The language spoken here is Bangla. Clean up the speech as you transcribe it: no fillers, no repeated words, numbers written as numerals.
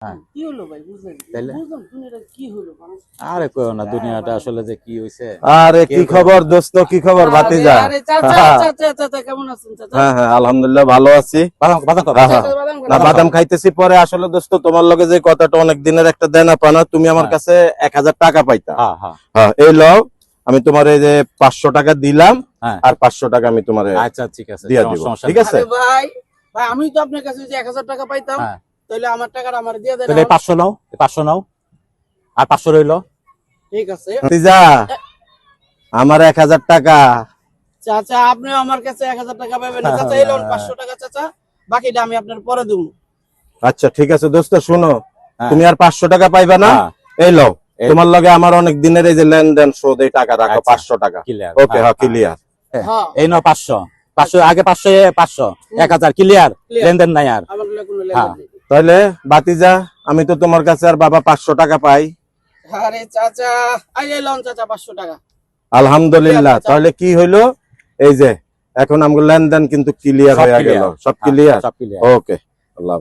হ্যাঁ কি হলো ভাই বুঝলেন তাইলে বুঝলাম দুনিয়াটা কি হলো মানুষ আরে কইও না দুনিয়াটা আসলে যে কি হইছে আরে কি খবর দোস্ত, কি খবর ভাতিজা? আরে চাচা চাচা চাচা কেমন আছেন চাচা হ্যাঁ হ্যাঁ আলহামদুলিল্লাহ ভালো আছি। বাদাম বাদাম কর হ্যাঁ, না বাদাম খাইতেছি পরে। আসলে দোস্ত তোমার লগে যে কথাটা অনেক দিনের একটা দেনা পানা, তুমি আমার হ্যাঁ। কাছে 1000 টাকা পাইতা। হ্যাঁ হ্যাঁ হ্যাঁ এই লও, আমি তোমার এই যে 500 টাকা দিলাম, হ্যাঁ আর 500 টাকা আমি তোমার আচ্ছা ঠিক আছে দিয়া দিব, সমস্যা ঠিক নেই। আছে? আরে ভাই ভাই আমি তো আপনার কাছে যে 1000 টাকা পাইতাম হ্যাঁ তাহলে আমার টাকাটা আমার দিয়ে দেন তাহলে 500 নাও 500 নাও আর 500 রইলো ঠিক আছে ভাতিজা আমার 1000 টাকা। চাচা আপনিও আমার কাছে 1000 টাকা পাবেন না চাচা এই লোন 500 টাকা চাচা বাকিটা আমি আপনার পরে দেব আচ্ছা ঠিক আছে দোস্ত, শুনো হ্যাঁ। তুমি আর 500 টাকা পাইবা না। হ্যাঁ। এই লও, এই- তোমার লগে আমার অনেক দিনের এই যে লেনদেন শোধ, এই টাকা রাখো, আচ্ছা। 500 টাকা। ক্লিয়ার ওকে, হ্যাঁ ক্লিয়ার। হ্যাঁ এই নাও 500 500 আগে 500 500 1000 ক্লিয়ার Clear. লেনদেন নাই আর আমার লগে কোনো হ্যাঁ। লেনদেন নেই তাহলে বাতিজা আমি তো তোমার কাছে আর বাবা 500 টাকা পাই। আরে চাচা এই লোন চাচা 500 টাকা আলহামদুলিল্লাহ। Clear, তাহলে কি হইলো, এই যে এখন আমগো লেনদেন কিন্তু ক্লিয়ার সব হয়ে clear। গেল, সব হ্যাঁ, ক্লিয়ার। সব ক্লিয়ার ওকে, আল্লাহ।